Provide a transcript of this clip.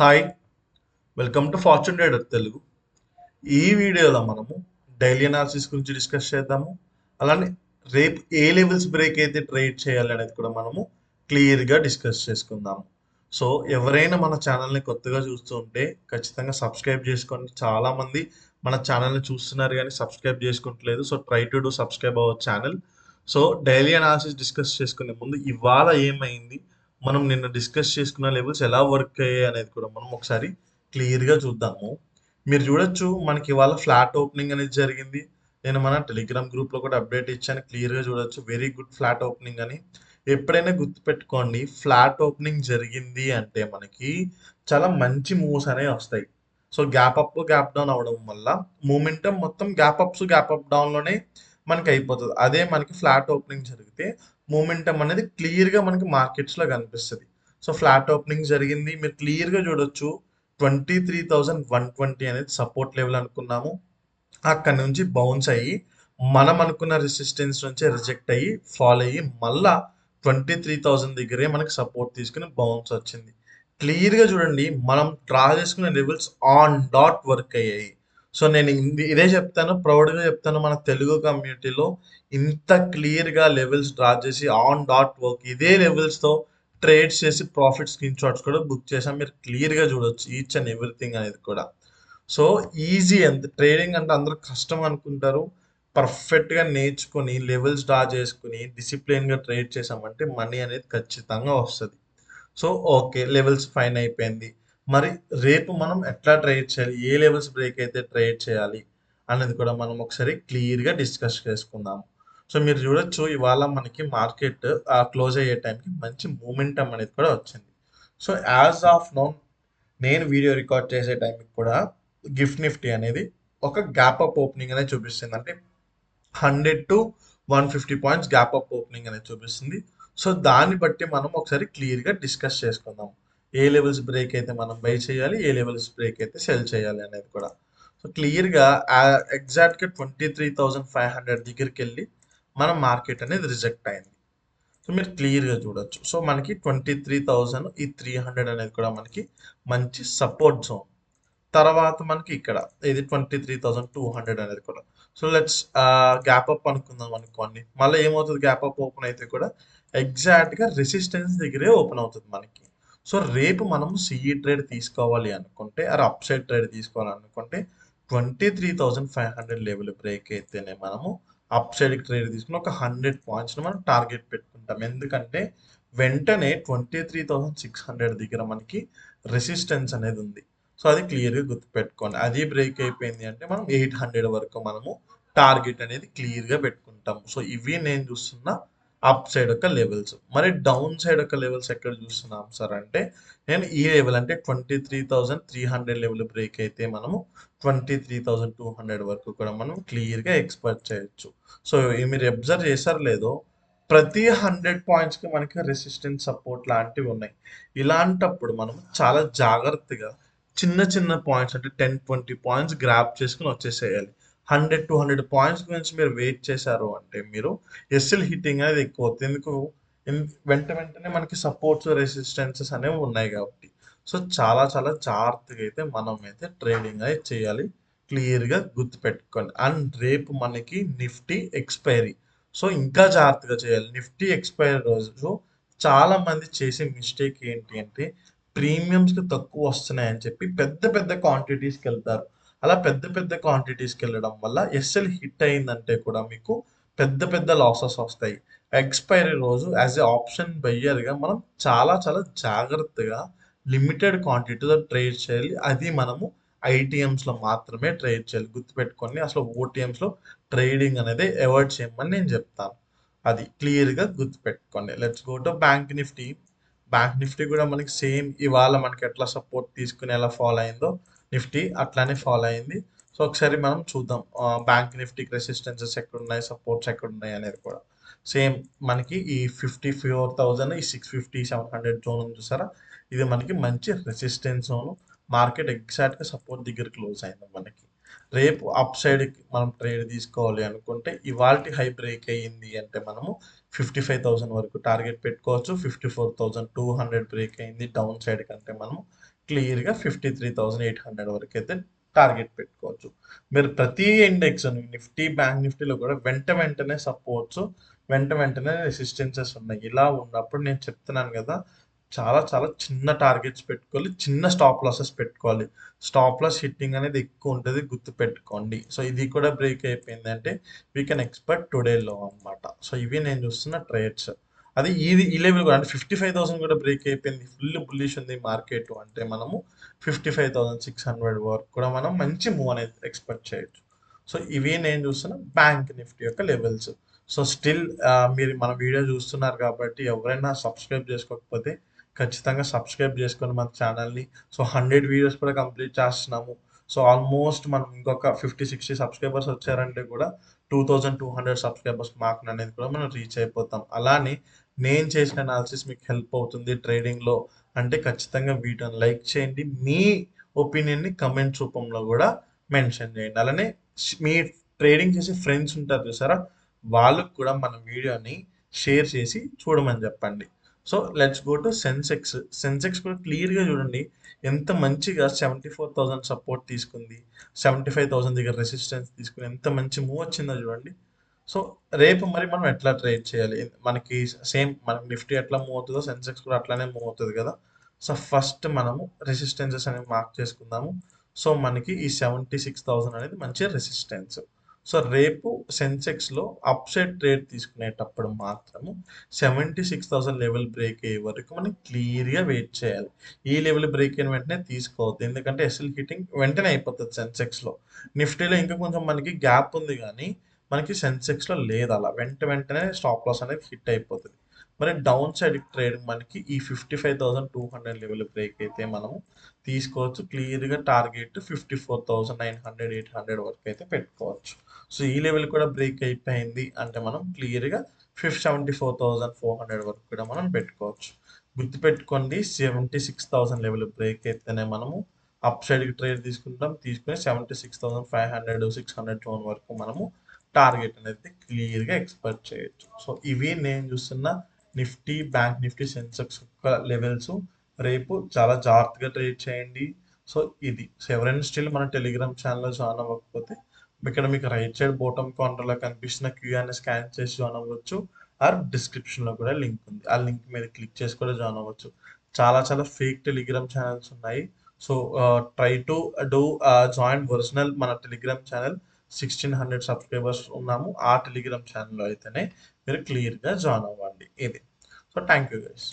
Hi welcome to fortune trader Telugu. ఈ వీడియోలో మనము డైలీ అనాలిసిస్ గురించి డిస్కస్ చేద్దాము. అలానే రేపు ఏ లెవెల్స్ బ్రేక్ అయితే ట్రేడ్ చేయాలి అనేది కూడా మనము క్లియర్గా డిస్కస్ చేసుకుందాము. సో ఎవరైనా మన ఛానల్ని కొత్తగా చూస్తూ ఉంటే ఖచ్చితంగా సబ్స్క్రైబ్ చేసుకోండి. చాలామంది మన ఛానల్ని చూస్తున్నారు కానీ సబ్స్క్రైబ్ చేసుకుంటలేదు. So try to do subscribe our channel. So daily analysis discuss చేసుకునే ముందు ఇవాళ ఏమైంది, మనం నిన్న డిస్కస్ చేసుకున్న లెవెల్స్ ఎలా వర్క్ అయ్యాయి అనేది కూడా మనం ఒకసారి క్లియర్గా చూద్దాము. మీరు చూడొచ్చు, మనకి ఇవాళ ఫ్లాట్ ఓపెనింగ్ అనేది జరిగింది. నేను మన టెలిగ్రామ్ గ్రూప్లో కూడా అప్డేట్ ఇచ్చాను, క్లియర్గా చూడొచ్చు. వెరీ గుడ్ ఫ్లాట్ ఓపెనింగ్ అని. ఎప్పుడైనా గుర్తుపెట్టుకోండి, ఫ్లాట్ ఓపెనింగ్ జరిగింది అంటే మనకి చాలా మంచి మూవ్స్ అనేవి వస్తాయి. So gap up gap down అవడం వల్ల మూమెంటం మొత్తం గ్యాప్ అప్స్ గ్యాప్ అప్ డౌన్లోనే మనకి అయిపోతుంది. అదే మనకి ఫ్లాట్ ఓపెనింగ్ జరిగితే మూమెంటం అనేది క్లియర్గా మనకి మార్కెట్స్లో కనిపిస్తుంది. సో ఫ్లాట్ ఓపెనింగ్ జరిగింది, మీరు క్లియర్గా చూడొచ్చు. 23,120 అనేది సపోర్ట్ లెవెల్ అనుకున్నాము. అక్కడ నుంచి బౌన్స్ అయ్యి మనం అనుకున్న రెసిస్టెన్స్ నుంచి రిజెక్ట్ అయ్యి ఫాల్ అయ్యి మళ్ళా 23,000 దగ్గరే మనకి సపోర్ట్ తీసుకుని బౌన్స్ వచ్చింది. క్లియర్గా చూడండి, మనం డ్రా చేసుకునే లెవెల్స్ ఆన్ డాట్ వర్క్ అయ్యాయి. సో నేను ఇదే చెప్తాను, ప్రౌడ్గా చెప్తాను, మన తెలుగు కమ్యూనిటీలో ఇంత క్లియర్గా లెవెల్స్ డ్రా చేసి ఆన్ డాట్ వర్క్ ఇదే లెవెల్స్తో ట్రేడ్స్ చేసి ప్రాఫిట్ స్క్రీన్ షాట్స్ కూడా బుక్ చేసాం. మీరు క్లియర్గా చూడొచ్చు ఈచ్ అండ్ ఎవ్రీథింగ్ అనేది కూడా. సో ఈజీ, ఎంత ట్రేడింగ్ అంటే అందరూ కష్టం అనుకుంటారు. పర్ఫెక్ట్గా నేర్చుకొని లెవెల్స్ డ్రా చేసుకుని డిసిప్లిన్గా ట్రేడ్ చేసామంటే మనీ అనేది ఖచ్చితంగా వస్తుంది. సో ఓకే, లెవెల్స్ ఫైన్ అయిపోయింది. మరి రేపు మనం ఎట్లా ట్రేడ్ చేయాలి, ఏ లెవెల్స్ బ్రేక్ అయితే ట్రేడ్ చేయాలి అనేది కూడా మనం ఒకసారి క్లియర్గా డిస్కస్ చేసుకుందాం. సో మీరు చూడొచ్చు, ఇవాళ మనకి మార్కెట్ క్లోజ్ అయ్యే టైంకి మంచి మూమెంటం అనేది కూడా వచ్చింది. సో యాజ్ ఆఫ్ నౌ నేను వీడియో రికార్డ్ చేసే టైంకి కూడా గిఫ్ట్ నిఫ్టీ అనేది ఒక గ్యాప్ అప్ ఓపెనింగ్ అనేది చూపిస్తుంది. అంటే 100 to 150 points gap up opening అనేది చూపిస్తుంది. సో దాన్ని బట్టి మనం ఒకసారి క్లియర్గా డిస్కస్ చేసుకుందాం. ఏ లెవెల్స్ బ్రేక్ అయితే మనం బై చేయాలి, ఏ లెవెల్స్ బ్రేక్ అయితే సెల్ చేయాలి అనేది కూడా. సో క్లియర్గా ఎగ్జాక్ట్గా 23,500 దగ్గరికి వెళ్ళి మన మార్కెట్ అనేది రిజెక్ట్ అయింది. సో మీరు క్లియర్గా చూడొచ్చు. సో మనకి 23,000 ఈ 300 అనేది కూడా మనకి మంచి సపోర్ట్ జోన్. తర్వాత మనకి ఇక్కడ ఇది 23,200 అనేది కూడా. సో లెట్స్ గ్యాప్ అప్ అనుకుందాం అనుకోండి. మళ్ళీ ఏమవుతుంది, గ్యాప్ అప్ ఓపెన్ అయితే కూడా ఎగ్జాక్ట్గా రెసిస్టెన్స్ దగ్గరే ఓపెన్ అవుతుంది మనకి. సో రేపు మనం సిఈ ట్రేడ్ తీసుకోవాలి అనుకుంటే ఆర్ అప్ సైడ్ ట్రేడ్ తీసుకోవాలనుకుంటే 23,500 లెవెల్ బ్రేక్ అయితేనే మనము అప్ సైడ్ ట్రేడ్ తీసుకుని ఒక 100 పాయింట్స్ని మనం టార్గెట్ పెట్టుకుంటాం. ఎందుకంటే వెంటనే 23,600 దగ్గర మనకి రెసిస్టెన్స్ అనేది ఉంది. సో అది క్లియర్గా గుర్తుపెట్టుకోండి. అది బ్రేక్ అయిపోయింది అంటే మనం 800 వరకు మనము టార్గెట్ అనేది క్లియర్గా పెట్టుకుంటాం. సో ఇవి నేను చూస్తున్న అప్ సైడ్ యొక్క లెవెల్స్. మరి డౌన్ సైడ్ యొక్క లెవెల్స్ ఎక్కడ చూస్తున్నాం సార్ అంటే, నేను ఈ లెవెల్ అంటే 23,300 లెవెల్ బ్రేక్ అయితే మనము 23,200 వరకు కూడా మనం క్లియర్గా ఎక్స్పెక్ట్ చేయొచ్చు. సో మీరు అబ్జర్వ్ చేశారు లేదో, ప్రతి 100 పాయింట్స్కి మనకి రెసిస్టెన్స్ సపోర్ట్ లాంటివి ఉన్నాయి. ఇలాంటప్పుడు మనం చాలా జాగ్రత్తగా చిన్న చిన్న పాయింట్స్ అంటే 10-20 పాయింట్స్ గ్రాప్ చేసుకుని వచ్చేసేయాలి. 100-200 పాయింట్స్ గురించి మీరు వెయిట్ చేశారు అంటే మీరు ఎస్ఎల్ హిట్టింగ్ అనేది ఎక్కువ అవుతుంది. ఎందుకు, వెంట వెంటనే మనకి సపోర్ట్స్ రెసిస్టెన్సెస్ అనేవి ఉన్నాయి కాబట్టి. సో చాలా చాలా జాగ్రత్తగా అయితే మనం అయితే ట్రేడింగ్ అయితే చేయాలి. క్లియర్గా గుర్తుపెట్టుకోండి. అండ్ రేపు మనకి నిఫ్టీ ఎక్స్పైరీ. సో ఇంకా జాగ్రత్తగా చేయాలి. నిఫ్టీ ఎక్స్పైరీ రోజు చాలా మంది చేసే మిస్టేక్ ఏంటి అంటే, ప్రీమియమ్స్కి తక్కువ వస్తున్నాయని చెప్పి పెద్ద పెద్ద క్వాంటిటీస్కి వెళ్తారు. అలా పెద్ద పెద్ద క్వాంటిటీస్కి వెళ్ళడం వల్ల ఎస్ఎల్ హిట్ అయిందంటే కూడా మీకు పెద్ద పెద్ద లాసెస్ వస్తాయి. ఎక్స్పైరీ రోజు యాజ్ ఎ ఆప్షన్ బయ్యర్గా మనం చాలా చాలా జాగ్రత్తగా లిమిటెడ్ క్వాంటిటీతో ట్రేడ్ చేయాలి. అది మనము ఐటీఎమ్స్లో మాత్రమే ట్రేడ్ చేయాలి. గుర్తుపెట్టుకోండి, అసలు ఓటీఎమ్స్లో ట్రేడింగ్ అనేది అవాయిడ్ చేయమని నేను చెప్తాను. అది క్లియర్గా గుర్తుపెట్టుకోండి. Let's go to bank Nifty. Bank Nifty కూడా మనకి సేమ్ ఇవాళ మనకి ఎట్లా సపోర్ట్ తీసుకుని ఎలా ఫాలో అయిందో నిఫ్టీ అట్లానే ఫాలో అయింది. సో ఒకసారి మనం చూద్దాం బ్యాంక్ నిఫ్టీకి రెసిస్టెన్సెస్ ఎక్కడ ఉన్నాయి, సపోర్ట్స్ ఎక్కడ ఉన్నాయి అనేది కూడా. సేమ్ మనకి ఈ 54,000 ఈ 650-700 జోన్ ఉంది చూసారా, ఇది మనకి మంచి రెసిస్టెన్స్ జోన్. మార్కెట్ ఎగ్జాక్ట్గా సపోర్ట్ దగ్గర క్లోజ్ అయింది మనకి. రేపు అప్ సైడ్ మనం ట్రేడ్ తీసుకోవాలి అనుకుంటే ఇవాల్టి హై బ్రేక్ అయ్యింది అంటే మనము 55,000 వరకు టార్గెట్ పెట్టుకోవచ్చు. 54,200 బ్రేక్ అయింది డౌన్ సైడ్ కంటే మనము క్లియర్గా 53,800 వరకు అయితే టార్గెట్ పెట్టుకోవచ్చు. మీరు ప్రతి ఇండెక్స్ నిఫ్టీ బ్యాంక్ నిఫ్టీలో కూడా వెంటనే సపోర్ట్స్ వెంటనే రెసిస్టెన్సెస్ ఉన్నాయి. ఇలా ఉన్నప్పుడు నేను చెప్తున్నాను కదా, చాలా చాలా చిన్న టార్గెట్స్ పెట్టుకోవాలి, చిన్న స్టాప్ లాసెస్ పెట్టుకోవాలి. స్టాప్ లాస్ హిట్టింగ్ అనేది ఎక్కువ ఉంటుంది, గుర్తు పెట్టుకోండి. సో ఇది కూడా బ్రేక్ అయిపోయింది అంటే వీ కెన్ ఎక్స్పెక్ట్ టుడే లో అనమాట. సో ఇవి నేను చూస్తున్న ట్రేడ్స్. అది ఈ లెవెల్ కూడా అంటే 55,000 కూడా బ్రేక్ అయిపోయింది, ఫుల్ బుల్లిష్ ఉంది మార్కెట్ అంటే మనము 55,600 వరకు కూడా మనం మంచి మూవ్ అనేది ఎక్స్పెక్ట్ చేయొచ్చు. సో ఇవి నేను చూస్తున్న బ్యాంక్ నిఫ్టీ యొక్క లెవెల్స్. సో స్టిల్ మీరు మన వీడియో చూస్తున్నారు కాబట్టి ఎవరైనా సబ్స్క్రైబ్ చేసుకోకపోతే ఖచ్చితంగా సబ్స్క్రైబ్ చేసుకొని మన ఛానల్ని. సో 100 వీడియోస్ కూడా కంప్లీట్ చేస్తున్నాము. సో ఆల్మోస్ట్ మనం ఇంకొక 50-60 సబ్స్క్రైబర్స్ వచ్చారంటే కూడా 2200 సబ్స్క్రైబర్స్ మార్క్ అనేది కూడా మనం రీచ్ అయిపోతాం. అలానే నేను చేసిన అనాలిసిస్ మీకు హెల్ప్ అవుతుంది ట్రేడింగ్లో అంటే ఖచ్చితంగా వీడియోని లైక్ చేయండి. మీ ఒపీనియన్ని కమెంట్ రూపంలో కూడా మెన్షన్ చేయండి. అలానే మీ ట్రేడింగ్ చేసే ఫ్రెండ్స్ ఉంటారు చూసారా, వాళ్ళకు కూడా మన వీడియోని షేర్ చేసి చూడమని చెప్పండి. So let's go to Sensex. Sensex కూడా క్లియర్గా చూడండి, ఎంత మంచిగా 74,000 సపోర్ట్ తీసుకుంది, 75,000 దగ్గర రెసిస్టెన్స్ తీసుకుని ఎంత మంచి మూవ్ వచ్చిందో చూడండి. సో రేపు మరి మనం ఎట్లా ట్రేడ్ చేయాలి, మనకి సేమ్ మనకి నిఫ్టీ ఎట్లా మూవ్ అవుతుందో సెన్సెక్స్ కూడా అట్లానే మూవ్ అవుతుంది కదా. సో ఫస్ట్ మనము రెసిస్టెన్సెస్ అనేవి మార్క్ చేసుకుందాము. సో మనకి ఈ 76,000 అనేది మంచి రెసిస్టెన్స్. సో రేపు సెన్సెక్స్లో అప్ సైడ్ ట్రేడ్ తీసుకునేటప్పుడు మాత్రము 76,000 లెవెల్ బ్రేక్ అయ్యే వరకు మనం క్లియర్గా వెయిట్ చేయాలి. ఈ లెవెల్ బ్రేక్ అయిన వెంటనే తీసుకోవద్దు, ఎందుకంటే ఎస్ఎల్ హిట్టింగ్ వెంటనే అయిపోతుంది సెన్సెక్స్లో. నిఫ్టీలో ఇంకా కొంచెం మనకి గ్యాప్ ఉంది కానీ మనకి సెన్సెక్స్లో లేదు అలా వెంటనే స్టాప్ లాస్ అనేది హిట్ అయిపోతుంది. మరి డౌన్ సైడ్ ట్రేడ్ మనకి ఈ 55,200 లెవెల్ బ్రేక్ అయితే మనము తీసుకోవచ్చు. క్లియర్గా టార్గెట్ 54,900 800 వరకు అయితే పెట్టుకోవచ్చు. సో ఈ లెవెల్ కూడా బ్రేక్ అయిపోయింది అంటే మనం క్లియర్గా 74,400 వరకు కూడా మనం పెట్టుకోవచ్చు. గుర్తుపెట్టుకోండి, 76,000 లెవెల్ బ్రేక్ అయితేనే మనము అప్ సైడ్కి ట్రేడ్ తీసుకుంటాం, తీసుకుని 76,500 600 జోన్ వరకు మనము టార్గెట్ అనేది క్లియర్గా ఎక్స్పెక్ట్ చేయొచ్చు. సో ఇవి నేను చూస్తున్న నిఫ్టీ బ్యాంక్ నిఫ్టీ సెన్సెక్స్ యొక్క లెవెల్స్. రేపు చాలా జాగ్రత్తగా ట్రేడ్ చేయండి. సో ఇది. సో ఎవరైనా స్టిల్ మన టెలిగ్రామ్ ఛానల్లో జాయిన్ అవ్వకపోతే ఇక్కడ మీకు రైట్ సైడ్ బాటమ్ కార్నర్లో కనిపిస్తున్న క్యూఆర్ని స్కాన్ చేసి జాయిన్ అవ్వచ్చు. ఆర్ డిస్క్రిప్షన్లో కూడా లింక్ ఉంది, ఆ లింక్ మీద క్లిక్ చేసి కూడా జాయిన్ అవ్వచ్చు. చాలా చాలా ఫేక్ టెలిగ్రామ్ ఛానల్స్ ఉన్నాయి. So try to do join original మన టెలిగ్రామ్ ఛానల్. 1600 సబ్స్క్రైబర్స్ ఉన్నాము ఆ టెలిగ్రామ్ ఛానల్లో అయితేనే మీరు క్లియర్గా జాయిన్ అవ్వండి. ఇది. So thank you guys.